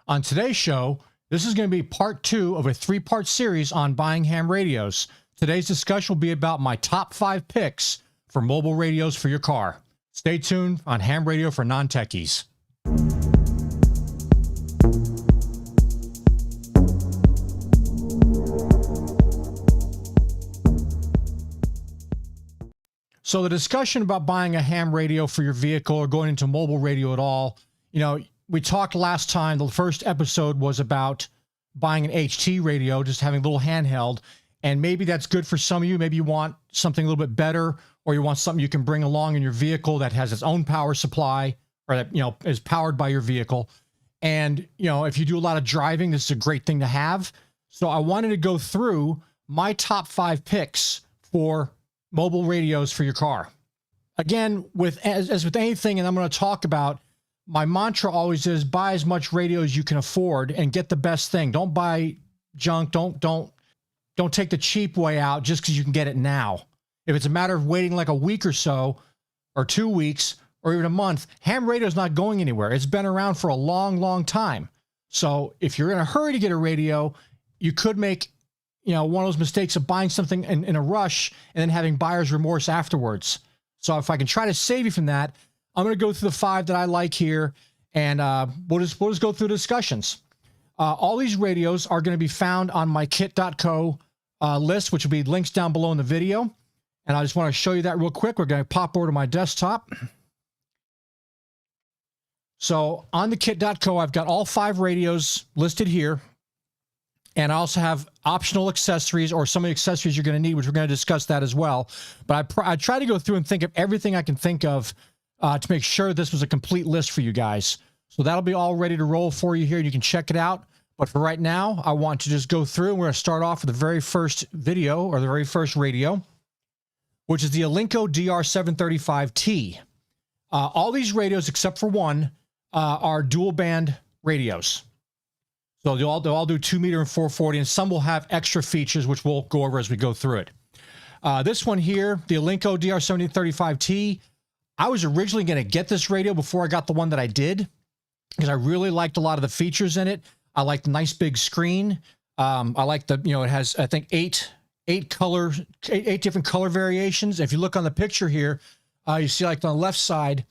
On today's show, this is going to be part 2 of a 3-part series on buying ham radios. Today's discussion will be about my top 5 picks for mobile radios for your car. Stay tuned on Ham Radio for Non-Techies. So the discussion about buying a ham radio for your vehicle or going into mobile radio at all, we talked last time, the first episode was about buying an HT radio, just having a little handheld, and maybe that's good for some of you. Maybe you want something a little bit better, or you want something you can bring along in your vehicle that has its own power supply, or that, is powered by your vehicle. And, if you do a lot of driving, this is a great thing to have. So I wanted to go through my top 5 picks for mobile radios for your car. Again, as with anything, and I'm going to talk about, my mantra always is buy as much radio as you can afford and get the best thing. Don't buy junk. Don't take the cheap way out just because you can get it now. If it's a matter of waiting like a week or so, or 2 weeks, or even a month, ham radio is not going anywhere. It's been around for a long, long time. So if you're in a hurry to get a radio, you could make one of those mistakes of buying something in a rush and then having buyer's remorse afterwards. So if I can try to save you from that, I'm going to go through the 5 that I like here, and we'll just go through the discussions. All these radios are going to be found on my kit.co list, which will be links down below in the video. And I just want to show you that real quick. We're going to pop over to my desktop. So on the kit.co, I've got all 5 radios listed here. And I also have optional accessories, or some of the accessories you're going to need, which we're going to discuss that as well. But I try to go through and think of everything I can think of to make sure this was a complete list for you guys. So that'll be all ready to roll for you here, and you can check it out. But for right now, I want to just go through, and we're going to start off with the very first video, or the very first radio, which is the Alinco DR735T. All these radios, except for one, are dual band radios. So they'll all do 2 meter and 440, and some will have extra features, which we'll go over as we go through it. This one here, the Alinco DR735T, I was originally going to get this radio before I got the one that I did, because I really liked a lot of the features in it. I like the nice big screen. I like the, it has, I think, eight different color variations. If you look on the picture here, you see like on the left side,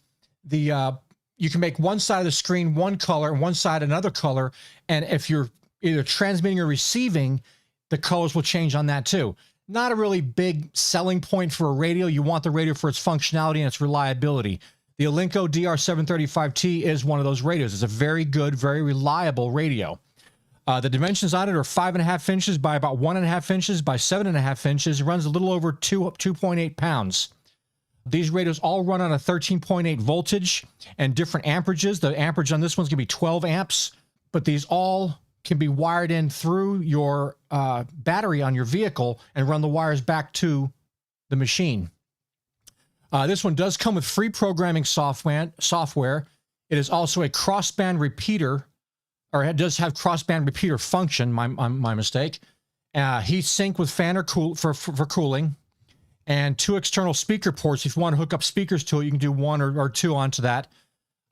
you can make one side of the screen one color and one side another color. And if you're either transmitting or receiving, the colors will change on that too. Not a really big selling point for a radio. You want the radio for its functionality and its reliability. The Alinco DR735T is one of those radios. It's a very good, very reliable radio. The dimensions on it are 5.5 inches by about 1.5 inches by 7.5 inches. It runs a little over 2.8 pounds. These radios all run on a 13.8 voltage and different amperages. The amperage on this one's going to be 12 amps, but these all can be wired in through your battery on your vehicle and run the wires back to the machine. This one does come with free programming software. It is also a crossband repeater, or it does have crossband repeater function, my mistake. Heat sink with fan or for cooling. And 2 external speaker ports. If you want to hook up speakers to it, you can do 1 or 2 onto that.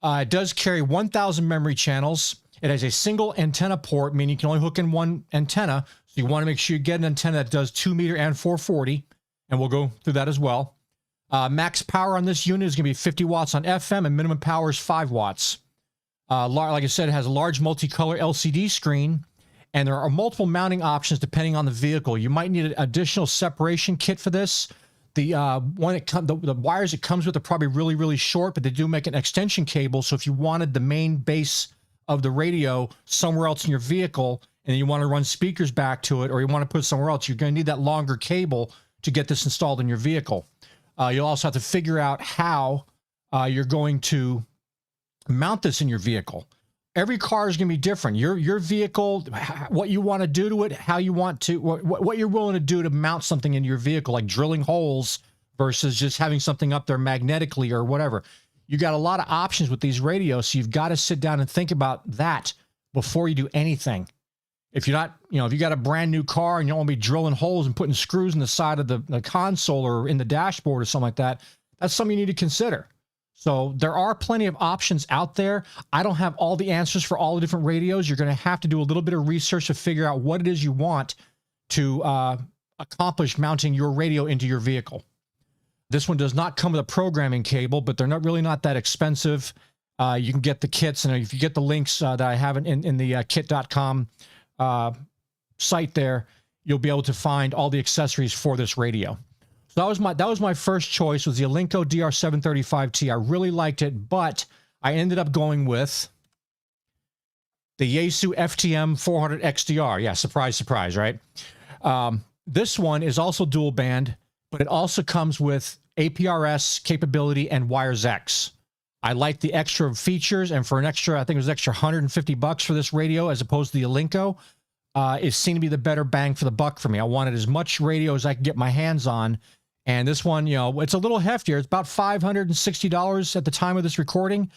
It does carry 1,000 memory channels. It has a single antenna port, meaning you can only hook in one antenna. So you want to make sure you get an antenna that does 2 meter and 440, and we'll go through that as well. Max power on this unit is going to be 50 watts on FM, and minimum power is 5 watts. Like I said, it has a large multicolor LCD screen, and there are multiple mounting options depending on the vehicle. You might need an additional separation kit for this. The wires it comes with are probably really, really short, but they do make an extension cable. So if you wanted the main base of the radio somewhere else in your vehicle, and you want to run speakers back to it, or you want to put it somewhere else, you're going to need that longer cable to get this installed in your vehicle. You'll also have to figure out how you're going to mount this in your vehicle. Every car is going to be different. Your vehicle, what you want to do to it, how you want to, what you're willing to do to mount something into your vehicle, like drilling holes versus just having something up there magnetically or whatever. You got a lot of options with these radios, so you've got to sit down and think about that before you do anything. If you're not, if you got a brand new car and you don't want to be drilling holes and putting screws in the side of the console or in the dashboard or something like that, that's something you need to consider. So there are plenty of options out there. I don't have all the answers for all the different radios. You're going to have to do a little bit of research to figure out what it is you want to accomplish mounting your radio into your vehicle. This one does not come with a programming cable, but they're not that expensive. You can get the kits, and if you get the links that I have in the kit.com site there, you'll be able to find all the accessories for this radio. So that was my first choice, was the Alinco DR735T. I really liked it, but I ended up going with the Yaesu FTM-400XDR. Yeah, surprise, surprise, right? This one is also dual band, but it also comes with APRS capability and wires X. I like the extra features, and for an extra, I think it was extra $150 for this radio as opposed to the Alinco, it seemed to be the better bang for the buck for me. I wanted as much radio as I could get my hands on. And this one, you know, it's a little heftier. It's about $560 at the time of this recording.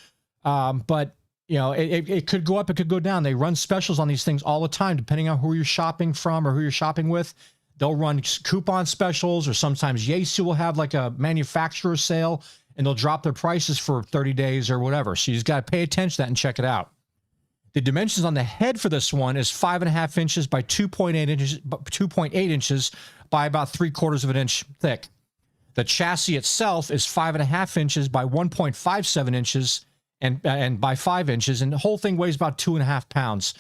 But, you know, it could go up, it could go down. They run specials on these things all the time, depending on who you're shopping from or who you're shopping with. They'll run coupon specials, or sometimes Yaesu will have like a manufacturer sale, and they'll drop their prices for 30 days or whatever. So you just got to pay attention to that and check it out. The dimensions on the head for this one is 5.5 inches by 2.8 inches by about 3/4 of an inch thick. The chassis itself is 5.5 inches by 1.57 inches and by 5 inches, and the whole thing weighs about 2.5 pounds.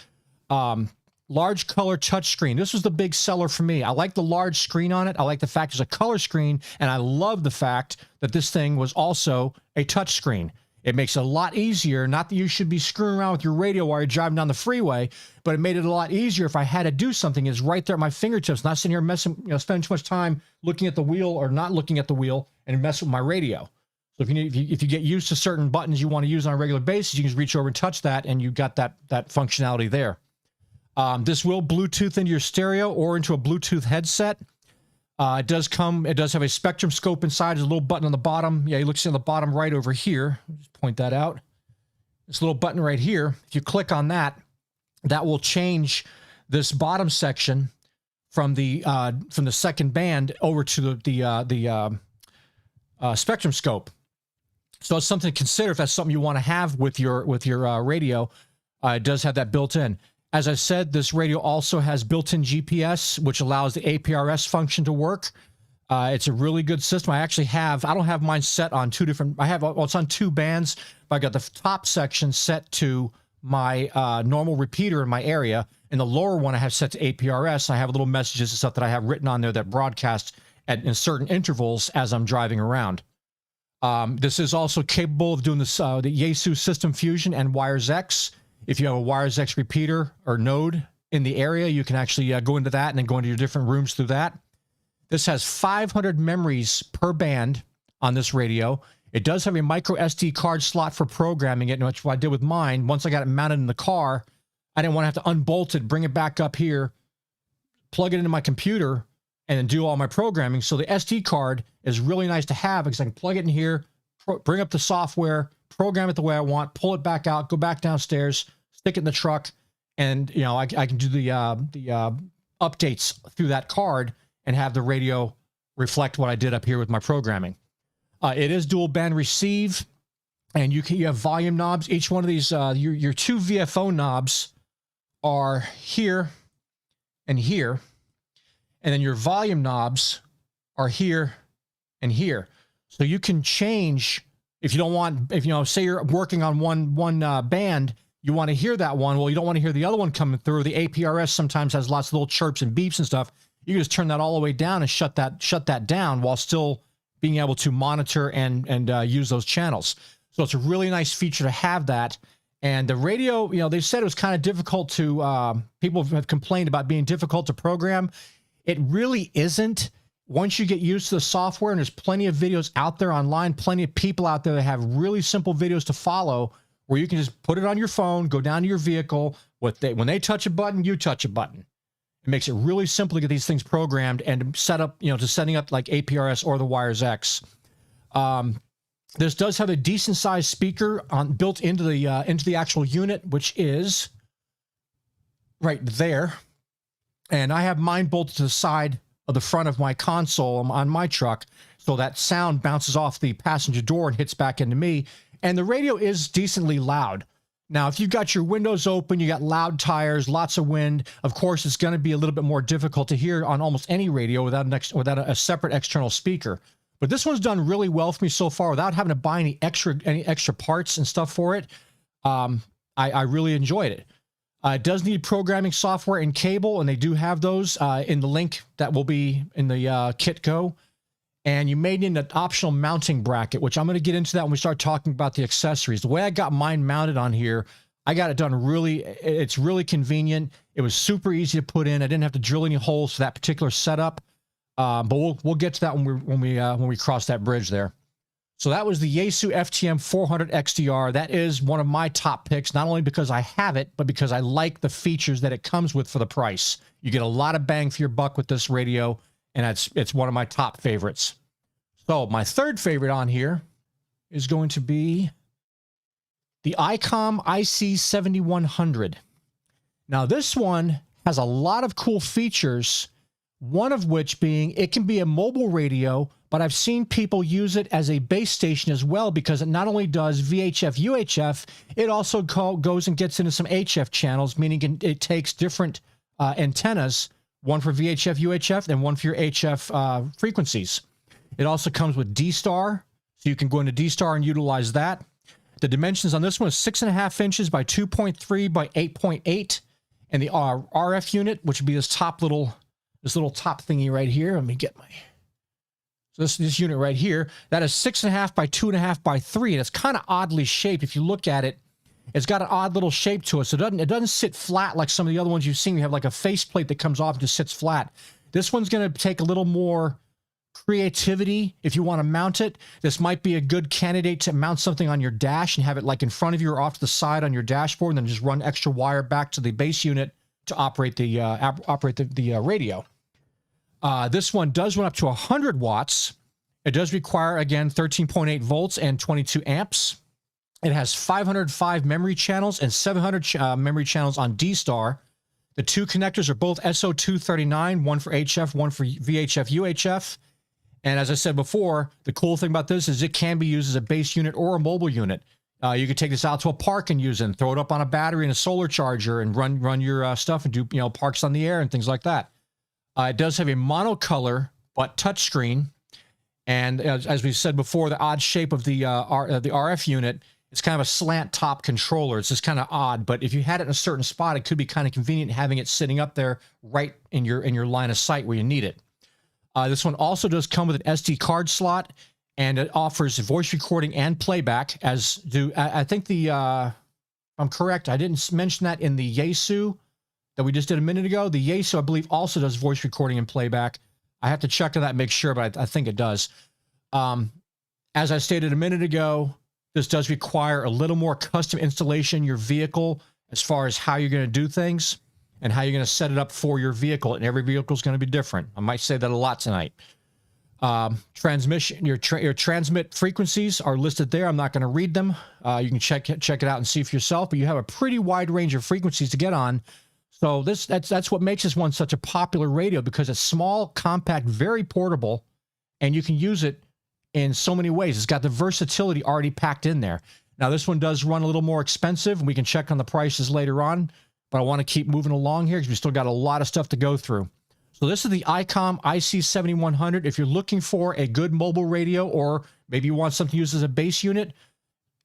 Large color touchscreen. This was the big seller for me. I like the large screen on it. I like the fact it's a color screen, and I love the fact that this thing was also a touchscreen. It makes it a lot easier, not that you should be screwing around with your radio while you're driving down the freeway, but it made it a lot easier if I had to do something. It's right there at my fingertips, not sitting here messing, you know, spending too much time looking at the wheel or not looking at the wheel and mess with my radio. So if you get used to certain buttons you want to use on a regular basis, you can just reach over and touch that, and you got that functionality there. This will Bluetooth into your stereo or into a Bluetooth headset. It does have a spectrum scope inside. There's a little button on the bottom. Yeah, you look on the bottom right over here. Just point that out. This little button right here. If you click on that, that will change this bottom section from the second band over to the spectrum scope. So it's something to consider if that's something you want to have with your radio. It does have that built in. As I said, this radio also has built-in GPS, which allows the APRS function to work. It's a really good system. I don't have mine set on two different, it's on 2 bands, but I got the top section set to my normal repeater in my area, and the lower one I have set to APRS. I have little messages and stuff that I have written on there that broadcast in certain intervals as I'm driving around. This is also capable of doing this, the Yaesu System Fusion and Wires X. If you have a Wires X repeater or node in the area, you can actually go into that and then go into your different rooms through that. This has 500 memories per band on this radio. It does have a micro SD card slot for programming it, which I did with mine. Once I got it mounted in the car, I didn't want to have to unbolt it, bring it back up here, plug it into my computer, and then do all my programming. So the SD card is really nice to have because I can plug it in here, bring up the software, program it the way I want, pull it back out, go back downstairs, stick it in the truck, and you know I can do the updates through that card and have the radio reflect what I did up here with my programming. It is dual band receive, and you have volume knobs. Each one of these, your 2 VFO knobs are here and here, and then your volume knobs are here and here. So you can change. If you don't want, say you're working on one band, you want to hear that one. Well, you don't want to hear the other one coming through. The APRS sometimes has lots of little chirps and beeps and stuff. You can just turn that all the way down and shut that down while still being able to monitor and use those channels. So it's a really nice feature to have that. And the radio, they said it was kind of difficult to, people have complained about being difficult to program. It really isn't. Once you get used to the software, and there's plenty of videos out there online, plenty of people out there that have really simple videos to follow, where you can just put it on your phone, go down to your vehicle. When they touch a button, you touch a button. It makes it really simple to get these things programmed and set up, to setting up like APRS or the Wires X. This does have a decent sized speaker built into the actual unit, which is right there. And I have mine bolted to the side of the front of my console on my truck, So that sound bounces off the passenger door and hits back into me. And the radio is decently loud. Now, if you've got your windows open, you got loud tires, lots of wind, of course, it's going to be a little bit more difficult to hear on almost any radio without a separate external speaker. But this one's done really well for me so far without having to buy any extra parts and stuff for it. I really enjoyed it. It does need programming software and cable, and they do have those in the link that will be in the kit go. And you may need an optional mounting bracket, which I'm going to get into that when we start talking about the accessories. The way I got mine mounted on here, I got it done it's really convenient. It was super easy to put in. I didn't have to drill any holes for that particular setup. But we'll get to that when we cross that bridge there. So that was the Yaesu FTM-400XDR. That is one of my top picks, not only because I have it, but because I like the features that it comes with for the price. You get a lot of bang for your buck with this radio, and it's one of my top favorites. So my third favorite on here is going to be the ICOM IC7100. Now this one has a lot of cool features, one of which being it can be a mobile radio, but I've seen people use it as a base station as well, because it not only does VHF, UHF, it also goes and gets into some HF channels, meaning it takes different antennas, one for VHF, UHF, and one for your HF frequencies. It also comes with D-Star, so you can go into D-Star and utilize that. The dimensions on this one is 6.5 inches by 2.3 by 8.8, and the RF unit, which would be this little top thingy right here. Let me get my... So this unit right here, that is 6.5 by 2.5 by 3, and it's kind of oddly shaped. If you look at it, it's got an odd little shape to it. So it doesn't sit flat like some of the other ones you've seen. You have like a faceplate that comes off and just sits flat. This one's going to take a little more creativity if you want to mount it. This might be a good candidate to mount something on your dash and have it like in front of you or off to the side on your dashboard, and then just run extra wire back to the base unit to operate the radio. This one does run up to 100 watts. It does require, again, 13.8 volts and 22 amps. It has 505 memory channels and 700 memory channels on D-Star. The two connectors are both SO239, one for HF, one for VHF, UHF. And as I said before, the cool thing about this is it can be used as a base unit or a mobile unit. You could take this out to a park and use it, and throw it up on a battery and a solar charger and run your stuff and do parks on the air and things like that. It does have a monocolor but touchscreen, and as we said before, the odd shape of the RF unit, it's kind of a slant top controller. It's just kind of odd, but if you had it in a certain spot, it could be kind of convenient having it sitting up there right in your line of sight where you need it. This one also does come with an SD card slot, and it offers voice recording and playback. I think I'm correct, I didn't mention that in the Yaesu that we just did a minute ago. The Yaesu, I believe, also does voice recording and playback. I have to check on that and make sure, but I think it does. As I stated a minute ago, this does require a little more custom installation in your vehicle as far as how you're going to do things and how you're going to set it up for your vehicle. And every vehicle is going to be different. I might say that a lot tonight. Transmission, your transmit frequencies are listed there. I'm not going to read them. You can check it out and see for yourself, but you have a pretty wide range of frequencies to get on. So that's what makes this one such a popular radio, because it's small, compact, very portable, and you can use it in so many ways. It's got the versatility already packed in there. Now, this one does run a little more expensive, and we can check on the prices later on, but I want to keep moving along here because we still got a lot of stuff to go through. So this is the ICOM IC7100. If you're looking for a good mobile radio, or maybe you want something used as a base unit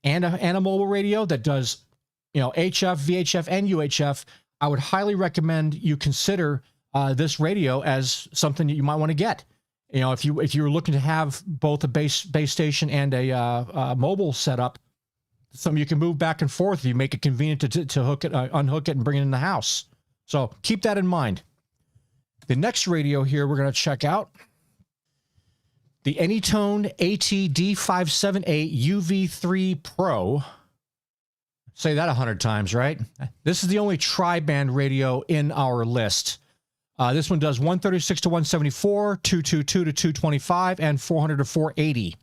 and a mobile radio that does, HF, VHF, and UHF, I would highly recommend you consider this radio as something that you might want to get. If you were looking to have both a base station and a mobile setup, something you can move back and forth if you make it convenient to hook it, unhook it, and bring it in the house. So keep that in mind. The next radio here we're going to check out, the Anytone AT-D578UV3 Pro. Say that 100 times, right? This is the only tri-band radio in our list. This one does 136 to 174, 222 to 225, and 400 to 480.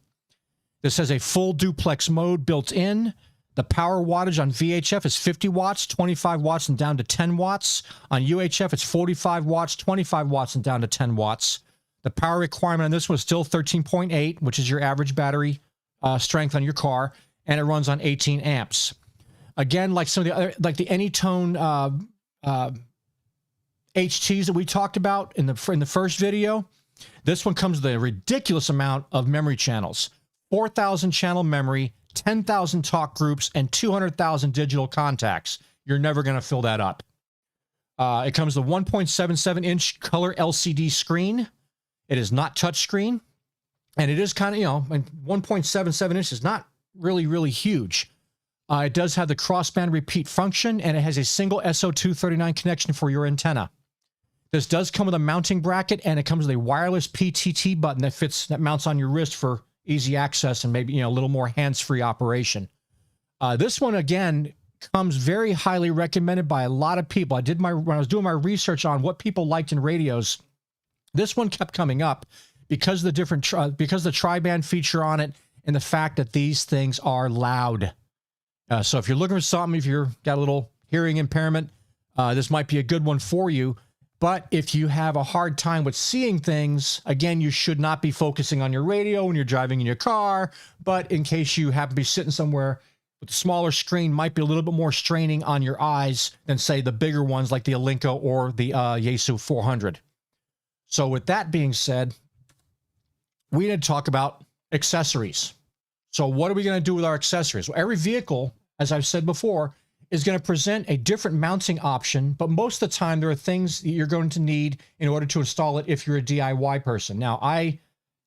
This has a full duplex mode built in. The power wattage on VHF is 50 watts, 25 watts, and down to 10 watts. On UHF, it's 45 watts, 25 watts, and down to 10 watts. The power requirement on this one is still 13.8, which is your average battery strength on your car, and it runs on 18 amps. Again, like some of the other, like the Anytone HTs that we talked about in the first video, this one comes with a ridiculous amount of memory channels. 4,000 channel memory, 10,000 talk groups, and 200,000 digital contacts. You're never going to fill that up. It comes with a 1.77-inch color LCD screen. It is not touchscreen, and it is kind of, 1.77 inches is not really huge. It does have the crossband repeat function, and it has a single SO239 connection for your antenna. This does come with a mounting bracket, and it comes with a wireless PTT button that mounts on your wrist for easy access and maybe, a little more hands-free operation. This one, again, comes very highly recommended by a lot of people. When I was doing my research on what people liked in radios, this one kept coming up because of the because of the tri-band feature on it and the fact that these things are loud. So if you're looking for something, if you've got a little hearing impairment, this might be a good one for you. But if you have a hard time with seeing things, again, you should not be focusing on your radio when you're driving in your car. But in case you happen to be sitting somewhere with a smaller screen, might be a little bit more straining on your eyes than, say, the bigger ones like the Alinco or the Yaesu 400. So with that being said, we need to talk about accessories. So what are we going to do with our accessories? Well, every vehicle, as I've said before, is going to present a different mounting option, but most of the time there are things that you're going to need in order to install it if you're a DIY person. Now, I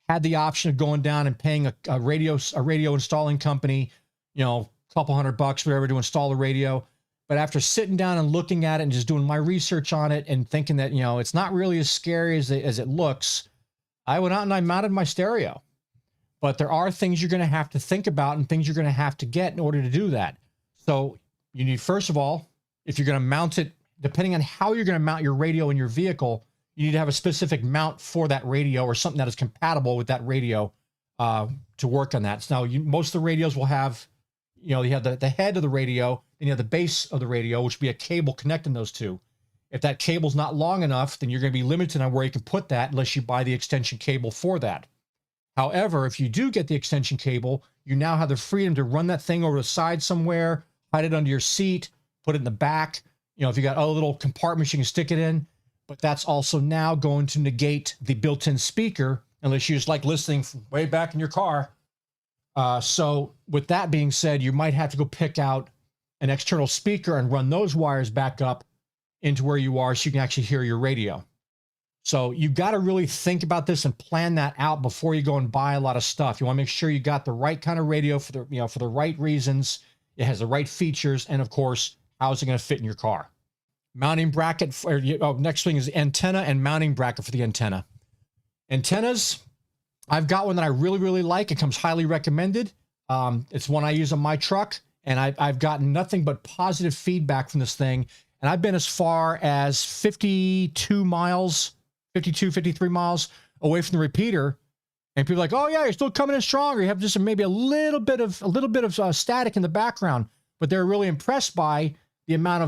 had the option of going down and paying a radio installing company, a couple $100, whatever, to install a radio. But after sitting down and looking at it and just doing my research on it and thinking that, it's not really as scary as it looks, I went out and I mounted my stereo. But there are things you're going to have to think about and things you're going to have to get in order to do that. So you need, first of all, if you're going to mount it, depending on how you're going to mount your radio in your vehicle, you need to have a specific mount for that radio or something that is compatible with that radio to work on that. So now most of the radios will have, you have the head of the radio, and you have the base of the radio, which would be a cable connecting those two. If that cable's not long enough, then you're going to be limited on where you can put that unless you buy the extension cable for that. However, if you do get the extension cable, you now have the freedom to run that thing over the side somewhere, hide it under your seat, put it in the back. If you got other little compartments, you can stick it in. But that's also now going to negate the built-in speaker, unless you just like listening from way back in your car. So with that being said, you might have to go pick out an external speaker and run those wires back up into where you are so you can actually hear your radio. So you got to really think about this and plan that out before you go and buy a lot of stuff. You want to make sure you got the right kind of radio for the, for the right reasons. It has the right features, and of course, how is it going to fit in your car? Mounting bracket. Next thing is antenna and mounting bracket for the antenna. Antennas, I've got one that I really like. It comes highly recommended. It's one I use on my truck, and I've gotten nothing but positive feedback from this thing. And I've been as far as 52 miles, 52, 53 miles away from the repeater. And people are like, oh yeah, you're still coming in stronger. You have just maybe a little bit of static in the background, but they're really impressed by the amount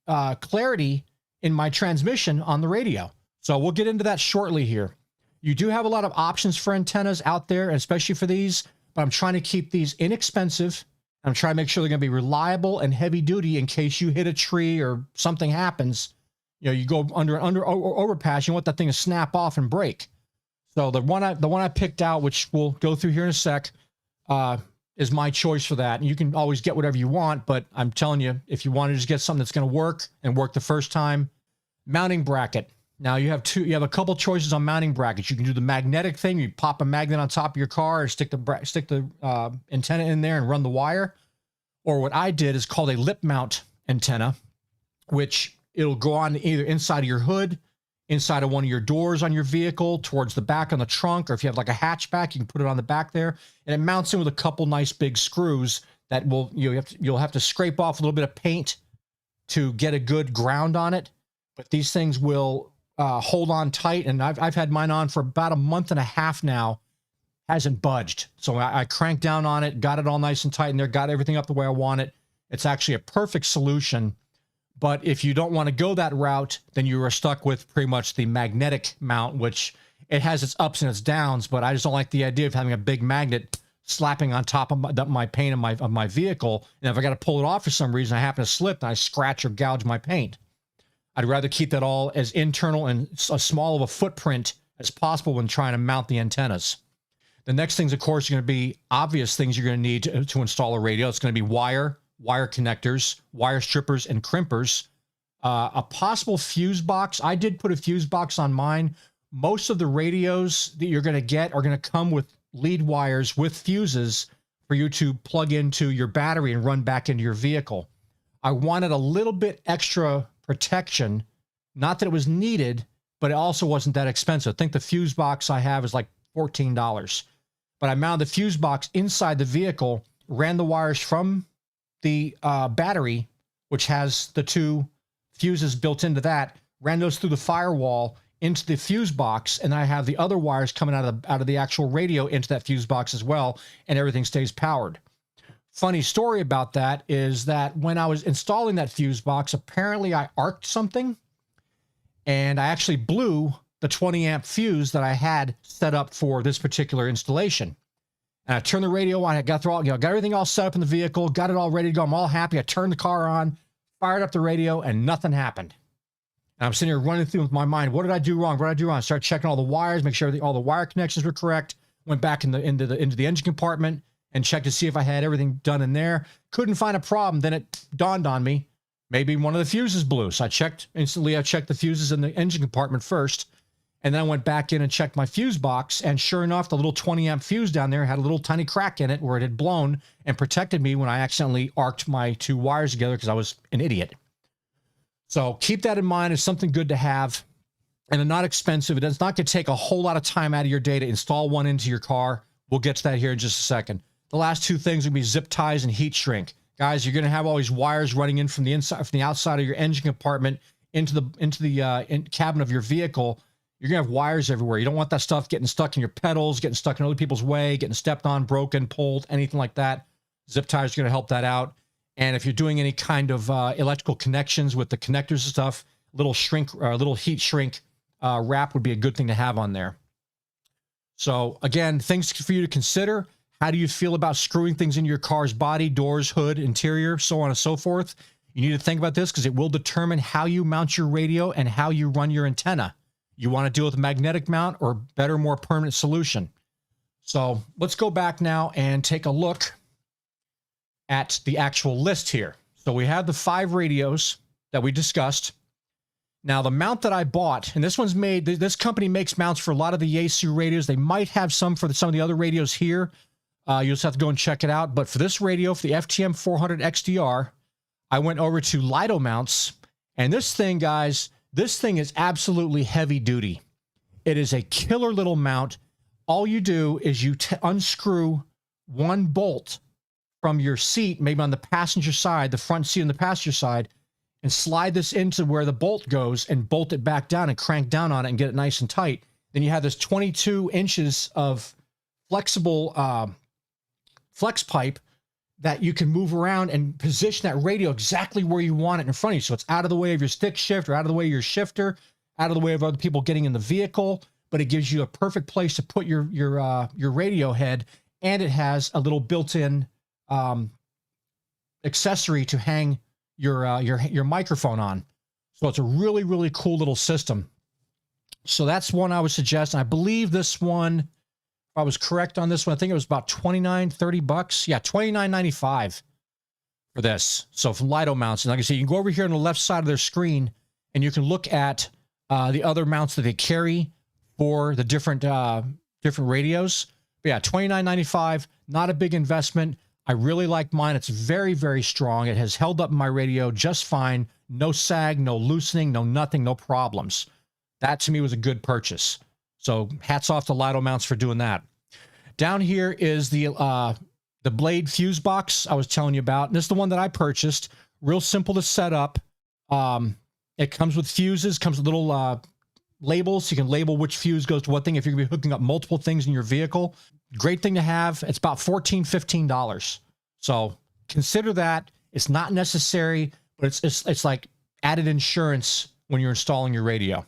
of clarity in my transmission on the radio. So we'll get into that shortly here. You do have a lot of options for antennas out there, especially for these, but I'm trying to keep these inexpensive. I'm trying to make sure they're going to be reliable and heavy duty in case you hit a tree or something happens. You go under overpass, you want that thing to snap off and break. So the one I picked out, which we'll go through here in a sec, is my choice for that. And you can always get whatever you want, but I'm telling you, if you want to just get something that's going to work and work the first time, mounting bracket. Now you have a couple choices on mounting brackets. You can do the magnetic thing. You pop a magnet on top of your car and stick the antenna in there and run the wire. Or what I did is called a lip mount antenna, which it'll go on either inside of your hood, inside of one of your doors on your vehicle, towards the back on the trunk, or if you have like a hatchback, you can put it on the back there, and it mounts in with a couple nice big screws that will you'll have to scrape off a little bit of paint to get a good ground on it. But these things will hold on tight, and I've had mine on for about a month and a half now. Hasn't budged. So I cranked down on it, got it all nice and tight in there, got everything up the way I want it. It's actually a perfect solution. But if you don't want to go that route, then you are stuck with pretty much the magnetic mount, which it has its ups and its downs, but I just don't like the idea of having a big magnet slapping on top of my paint of my vehicle. And if I got to pull it off for some reason, I happen to slip and I scratch or gouge my paint. I'd rather keep that all as internal and as small of a footprint as possible when trying to mount the antennas. The next things, of course, are going to be obvious things you're going to need to install a radio. It's going to be wire connectors, wire strippers, and crimpers. A possible fuse box. I did put a fuse box on mine. Most of the radios that you're going to get are going to come with lead wires with fuses for you to plug into your battery and run back into your vehicle. I wanted a little bit extra protection. Not that it was needed, but it also wasn't that expensive. I think the fuse box I have is like $14. But I mounted the fuse box inside the vehicle, ran the wires from the battery, which has the 2 fuses built into that, ran those through the firewall into the fuse box, and I have the other wires coming out of the actual radio into that fuse box as well, and everything stays powered. Funny story about that is that when I was installing that fuse box, apparently I arced something, and I actually blew the 20 amp fuse that I had set up for this particular installation. And I turned the radio on. I got everything all set up in the vehicle, got it all ready to go. I'm all happy. I turned the car on, fired up the radio, and nothing happened. And I'm sitting here running through with my mind, what did I do wrong? What did I do wrong? I started checking all the wires, make sure all the wire connections were correct. Went back into the engine compartment and checked to see if I had everything done in there. Couldn't find a problem. Then it dawned on me, maybe one of the fuses blew. So I checked instantly. I checked the fuses in the engine compartment first. And then I went back in and checked my fuse box, and sure enough, the little 20 amp fuse down there had a little tiny crack in it where it had blown and protected me when I accidentally arced my 2 wires together because I was an idiot. So keep that in mind. It's something good to have, and they're not expensive. It does not going to take a whole lot of time out of your day to install one into your car. We'll get to that here in just a second. The last 2 things are going to be zip ties and heat shrink. Guys, you're going to have all these wires running in from the inside, from the outside of your engine compartment into the cabin of your vehicle. You're going to have wires everywhere. You don't want that stuff getting stuck in your pedals, getting stuck in other people's way, getting stepped on, broken, pulled, anything like that. Zip ties are going to help that out. And if you're doing any kind of electrical connections with the connectors and stuff, little heat shrink wrap would be a good thing to have on there. So again, things for you to consider. How do you feel about screwing things into your car's body, doors, hood, interior, so on and so forth? You need to think about this because it will determine how you mount your radio and how you run your antenna. You want to deal with a magnetic mount or better, more permanent solution. So let's go back now and take a look at the actual list here. So we have the 5 radios that we discussed. Now the mount that I bought, and this one's made, this company makes mounts for a lot of the Yaesu radios. They might have some for some of the other radios here. You'll just have to go and check it out. But for this radio, for the FTM-400XDR, I went over to Lido mounts, and this thing, guys, this thing is absolutely heavy duty. It is a killer little mount. All you do is you unscrew one bolt from your seat, maybe on the passenger side, the front seat on the passenger side, and slide this into where the bolt goes and bolt it back down and crank down on it and get it nice and tight. Then you have this 22 inches of flexible flex pipe that you can move around and position that radio exactly where you want it in front of you. So it's out of the way of your stick shift or out of the way of your shifter, out of the way of other people getting in the vehicle, but it gives you a perfect place to put your radio head, and it has a little built-in accessory to hang your microphone on. So it's a really, really cool little system. So that's one I would suggest. And I believe this one, if I was correct on this one, I think it was about $29-30. Yeah, $29.95 for this. So from Lido mounts. And like I said, you can go over here on the left side of their screen and you can look at the other mounts that they carry for the different radios. But yeah, $29.95, not a big investment. I really like mine. It's very, very strong. It has held up my radio just fine. No sag, no loosening, no nothing, no problems. That to me was a good purchase. So hats off to Lido mounts for doing that. Down here is the blade fuse box I was telling you about. And this is the one that I purchased. Real simple to set up. It comes with fuses, comes with little labels. You can label which fuse goes to what thing if you're going to be hooking up multiple things in your vehicle. Great thing to have. It's about $14-15. So consider that. It's not necessary, but it's like added insurance when you're installing your radio.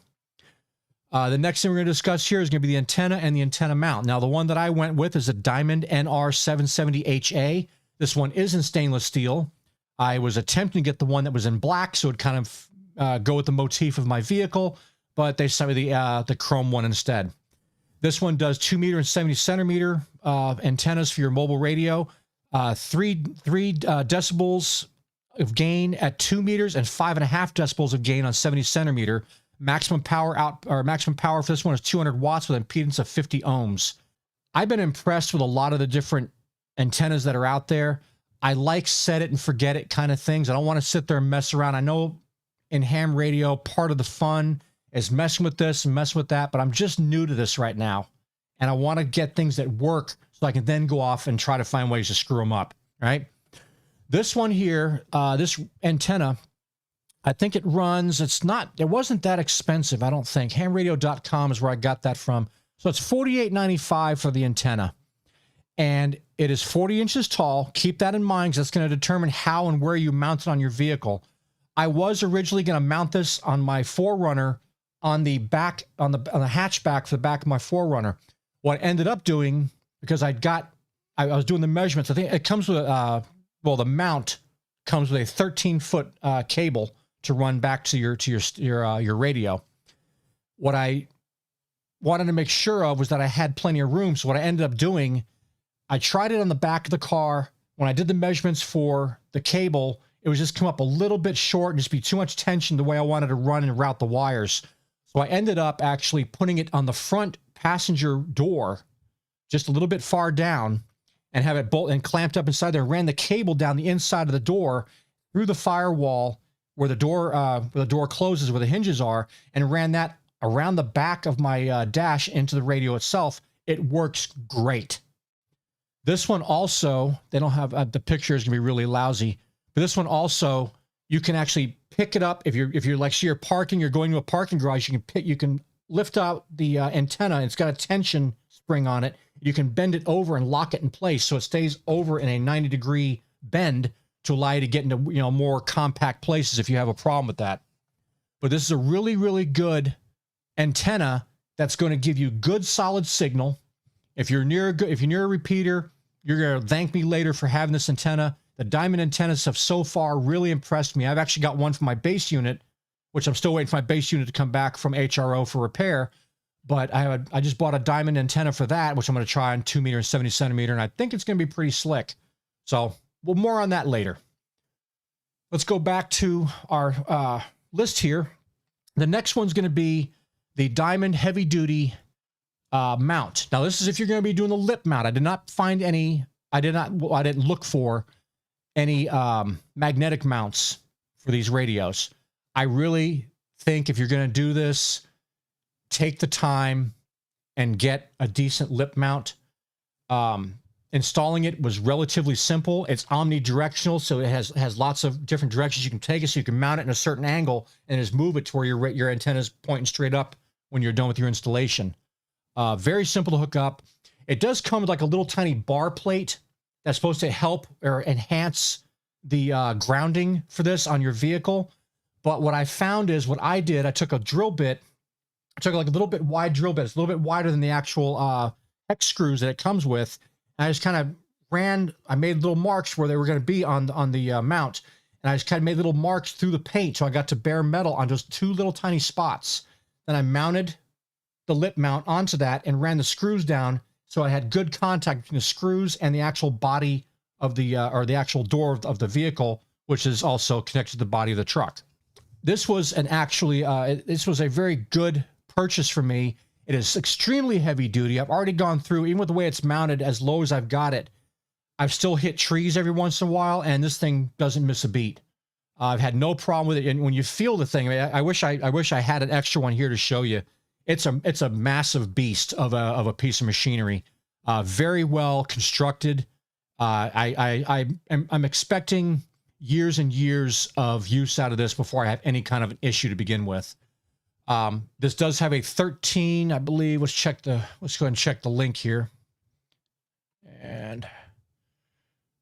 The next thing we're going to discuss here is going to be the antenna and the antenna mount. Now, the one that I went with is a Diamond NR770HA. This one is in stainless steel. I was attempting to get the one that was in black, so it kind of go with the motif of my vehicle, but they sent me the chrome one instead. This one does 2 meter and 70 centimeter antennas for your mobile radio, 3 decibels of gain at 2 meters and 5.5 decibels of gain on 70 centimeter. Maximum power for this one is 200 watts with an impedance of 50 ohms. I've been impressed with a lot of the different antennas that are out there. I like set it and forget it kind of things. I don't want to sit there and mess around. I know in ham radio, part of the fun is messing with this and messing with that, but I'm just new to this right now. And I want to get things that work so I can then go off and try to find ways to screw them up, right? This one here, this antenna, I think it runs, it wasn't that expensive, I don't think. Hamradio.com is where I got that from. So it's $48.95 for the antenna. And it is 40 inches tall. Keep that in mind, because that's going to determine how and where you mount it on your vehicle. I was originally going to mount this on my 4Runner on the back, on the hatchback for the back of my 4Runner. What I ended up doing, because I was doing the measurements, I think it comes with the mount comes with a 13-foot cable to run back to your radio. What I wanted to make sure of was that I had plenty of room. So what I ended up doing, I tried it on the back of the car. When I did the measurements for the cable, it was just come up a little bit short and just be too much tension the way I wanted to run and route the wires. So I ended up actually putting it on the front passenger door, just a little bit far down, and have it bolt and clamped up inside there. Ran the cable down the inside of the door through the firewall where the door closes, where the hinges are, and ran that around the back of my dash into the radio itself. It works great. This one also, they don't have the picture is gonna be really lousy, but this one also, you can actually pick it up if you're like, say you're parking, you're going to a parking garage, you can lift out the antenna. It's got a tension spring on it. You can bend it over and lock it in place so it stays over in a 90-degree bend to allow you to get into more compact places if you have a problem with that. But this is a really, really good antenna that's going to give you good solid signal. If you're near a repeater, you're going to thank me later for having this antenna. The Diamond antennas have so far really impressed me. I've actually got one for my base unit, which I'm still waiting for my base unit to come back from HRO for repair. But I just bought a Diamond antenna for that, which I'm going to try on 2 meter and 70 centimeter, and I think it's going to be pretty slick. So, well, more on that later. Let's go back to our list here. The next one's going to be the Diamond Heavy Duty mount. Now, this is if you're going to be doing the lip mount. I did not find any. I didn't look for any magnetic mounts for these radios. I really think if you're going to do this, take the time and get a decent lip mount. Installing it was relatively simple. It's omnidirectional, so it has lots of different directions you can take it, so you can mount it in a certain angle and just move it to where your antenna is pointing straight up when you're done with your installation. Very simple to hook up. It does come with like a little tiny bar plate that's supposed to help or enhance the grounding for this on your vehicle. But what I found is what I did, I took a drill bit, I took like a little bit wide drill bit. It's a little bit wider than the actual hex screws that it comes with. And I just kind of I made little marks where they were going to be on the mount. And I just kind of made little marks through the paint. So I got to bare metal on just 2 little tiny spots. Then I mounted the lip mount onto that and ran the screws down. So I had good contact between the screws and the actual body of the, or the actual door of the vehicle, which is also connected to the body of the truck. This was this was a very good purchase for me. It is extremely heavy duty. I've already gone through, even with the way it's mounted as low as I've got it, I've still hit trees every once in a while, and this thing doesn't miss a beat. I've had no problem with it. And when you feel the thing, I wish I had an extra one here to show you. It's a massive beast of a piece of machinery. Very well constructed. I'm expecting years and years of use out of this before I have any kind of an issue to begin with. This does have a 13, I believe. Let's go ahead and check the link here. And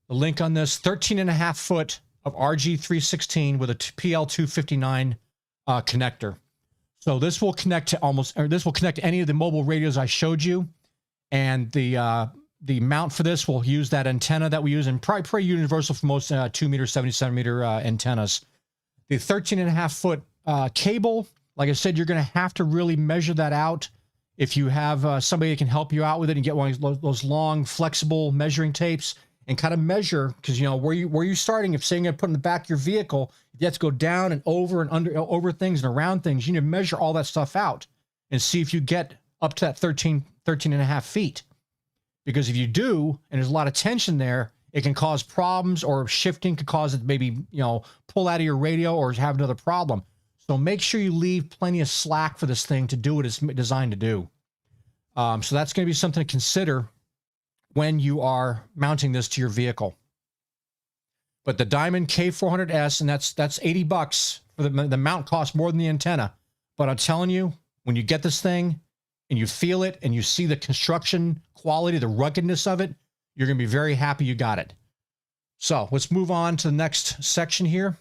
the link on this, 13.5 foot of RG316 with a PL259 connector. So this will connect to this will connect to any of the mobile radios I showed you. And the mount for this will use that antenna that we use, and probably pretty universal for most 2 meter, 77 meter antennas. The 13.5-foot cable, like I said, you're going to have to really measure that out. If you have somebody that can help you out with it and get one of those long, flexible measuring tapes and kind of measure, because you know where you're starting. If saying you're going to put in the back of your vehicle, you have to go down and over and under, over things and around things. You need to measure all that stuff out and see if you get up to that 13.5 feet. Because if you do, and there's a lot of tension there, it can cause problems, or shifting could cause it to maybe, you know, pull out of your radio or have another problem. So make sure you leave plenty of slack for this thing to do what it's designed to do. So that's going to be something to consider when you are mounting this to your vehicle. But the Diamond K400S, and that's 80 bucks. For the mount costs more than the antenna. But I'm telling you, when you get this thing and you feel it and you see the construction quality, the ruggedness of it, you're going to be very happy you got it. So let's move on to the next section here.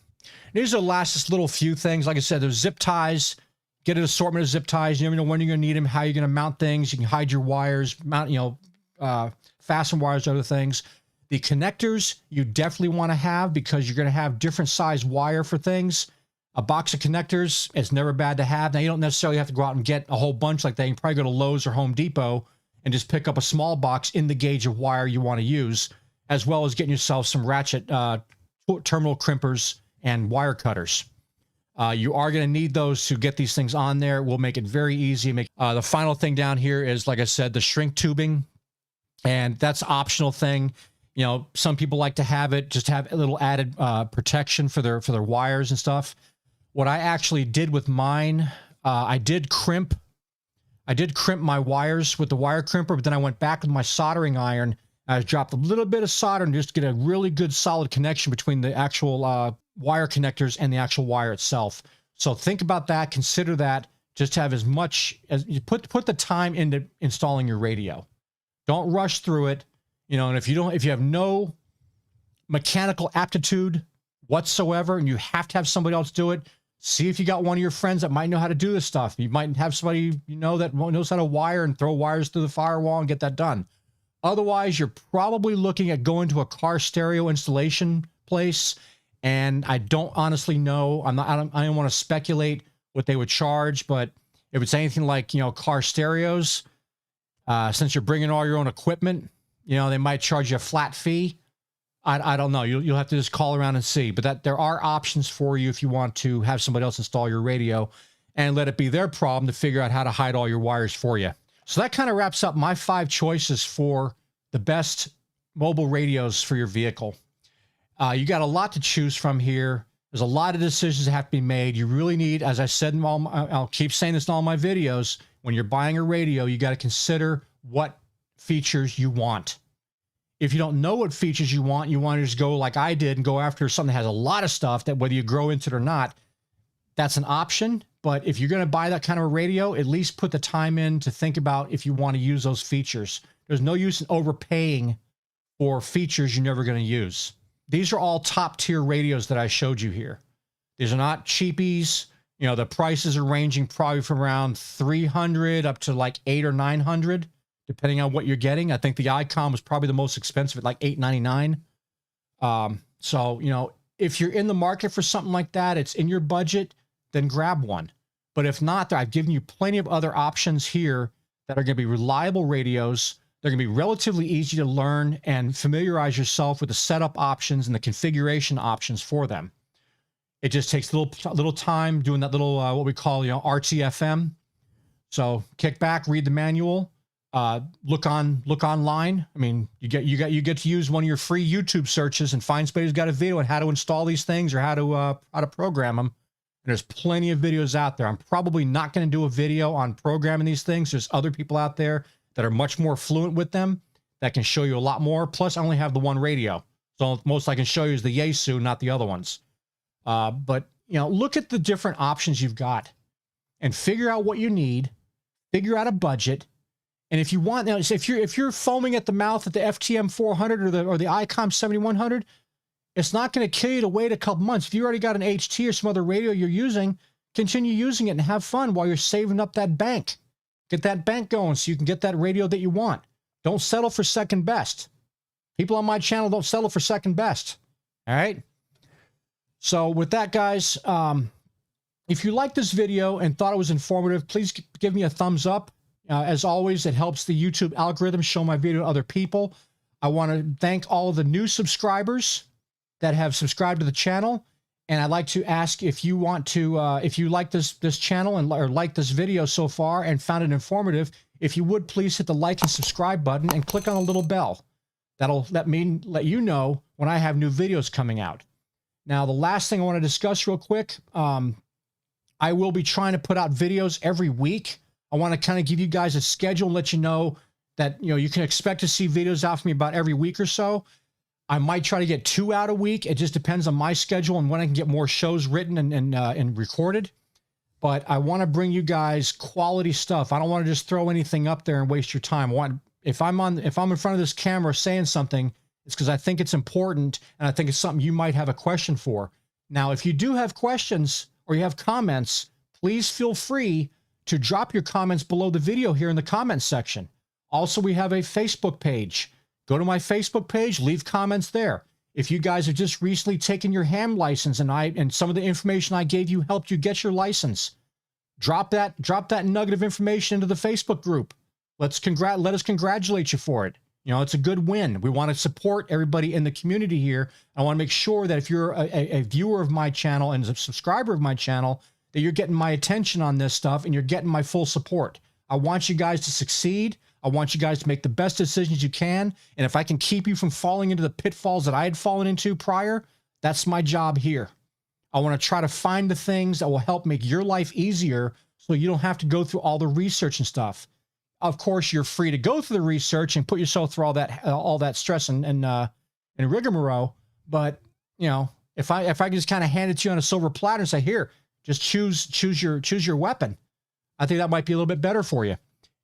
These are the last little few things. Like I said, there's zip ties. Get an assortment of zip ties. You never know when you're going to need them, how you're going to mount things. You can hide your wires, mount, you know, fasten wires, other things. The connectors you definitely want to have, because you're going to have different size wire for things. A box of connectors, it's never bad to have. Now, you don't necessarily have to go out and get a whole bunch like that. You can probably go to Lowe's or Home Depot and just pick up a small box in the gauge of wire you want to use, as well as getting yourself some ratchet terminal crimpers and wire cutters. You are going to need those to get these things on there. We'll make it very easy. The final thing down here is, like I said, the shrink tubing, and that's an optional thing. You know, some people like to have it, just have a little added protection for their wires and stuff. What I actually did with mine, I did crimp my wires with the wire crimper, but then I went back with my soldering iron. I dropped a little bit of solder and just get a really good solid connection between the actual wire connectors and the actual wire itself. So think about that. Consider that. Just have as much as you put the time into installing your radio. Don't rush through it. You know, and if you have no mechanical aptitude whatsoever, and you have to have somebody else do it, see if you got one of your friends that might know how to do this stuff. You might have somebody you know that knows how to wire and throw wires through the firewall and get that done. Otherwise, you're probably looking at going to a car stereo installation place, and I don't honestly know. I don't want to speculate what they would charge, but if it's anything like, you know, car stereos, since you're bringing all your own equipment, you know, they might charge you a flat fee. I don't know. You'll have to just call around and see. But there are options for you if you want to have somebody else install your radio and let it be their problem to figure out how to hide all your wires for you. So that kind of wraps up my 5 choices for the best mobile radios for your vehicle. You got a lot to choose from here. There's a lot of decisions that have to be made. You really need, as I said, I'll keep saying this in all my videos, when you're buying a radio, you got to consider what features you want. If you don't know what features you want to just go like I did and go after something that has a lot of stuff that whether you grow into it or not, that's an option. But if you're going to buy that kind of a radio, at least put the time in to think about if you want to use those features. There's no use in overpaying for features you're never going to use. These are all top tier radios that I showed you here. These are not cheapies. You know, the prices are ranging probably from around $300 up to like $800 or $900. Depending on what you're getting. I think the ICOM was probably the most expensive at like $899. So, you know, if you're in the market for something like that, it's in your budget, then grab one. But if not, I've given you plenty of other options here that are going to be reliable radios. They're going to be relatively easy to learn and familiarize yourself with the setup options and the configuration options for them. It just takes a little time doing that little, what we call, you know, RTFM. So kick back, read the manual. Look online. I mean, you get to use one of your free YouTube searches and find somebody who's got a video on how to install these things or how to program them. And there's plenty of videos out there. I'm probably not going to do a video on programming these things. There's other people out there that are much more fluent with them that can show you a lot more. Plus, I only have the one radio, so most I can show you is the Yaesu, not the other ones. But you know, look at the different options you've got and figure out what you need. Figure out a budget. And if you want, now, if you're foaming at the mouth at the FTM-400 or the ICOM 7100, it's not going to kill you to wait a couple months. If you already got an HT or some other radio you're using, continue using it and have fun while you're saving up that bank. Get that bank going so you can get that radio that you want. Don't settle for second best. People on my channel don't settle for second best. All right? So with that, guys, if you liked this video and thought it was informative, please give me a thumbs up. As always, it helps the YouTube algorithm show my video to other people. I want to thank all of the new subscribers that have subscribed to the channel. And I'd like to ask if you want to, if you like this channel or like this video so far and found it informative, if you would please hit the like and subscribe button and click on the little bell. That'll let you know when I have new videos coming out. Now, the last thing I want to discuss real quick, I will be trying to put out videos every week. I want to kind of give you guys a schedule and let you know that, you know, you can expect to see videos out from me about every week or so. I might try to get 2 out a week. It just depends on my schedule and when I can get more shows written and recorded. But I want to bring you guys quality stuff. I don't want to just throw anything up there and waste your time. If I'm in front of this camera saying something, it's because I think it's important and I think it's something you might have a question for. Now, if you do have questions or you have comments, please feel free to drop your comments below the video here in the comments section. Also, we have a Facebook page. Go to my Facebook page, leave comments there. If you guys have just recently taken your ham license and some of the information I gave you helped you get your license, drop that nugget of information into the Facebook group. Let us congratulate you for it. You know, it's a good win. We want to support everybody in the community here. I want to make sure that if you're a viewer of my channel and a subscriber of my channel, that you're getting my attention on this stuff and you're getting my full support. I want you guys to succeed. I want you guys to make the best decisions you can. And if I can keep you from falling into the pitfalls that I had fallen into prior, that's my job here. I want to try to find the things that will help make your life easier so you don't have to go through all the research and stuff. Of course, you're free to go through the research and put yourself through all that stress and rigmarole. But, you know, if I can just kind of hand it to you on a silver platter and say, here, just choose your weapon, I think that might be a little bit better for you.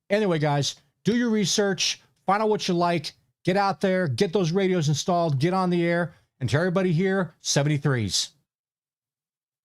Anyway, guys, do your research, find out what you like, get out there, get those radios installed, get on the air, and to everybody here, 73s.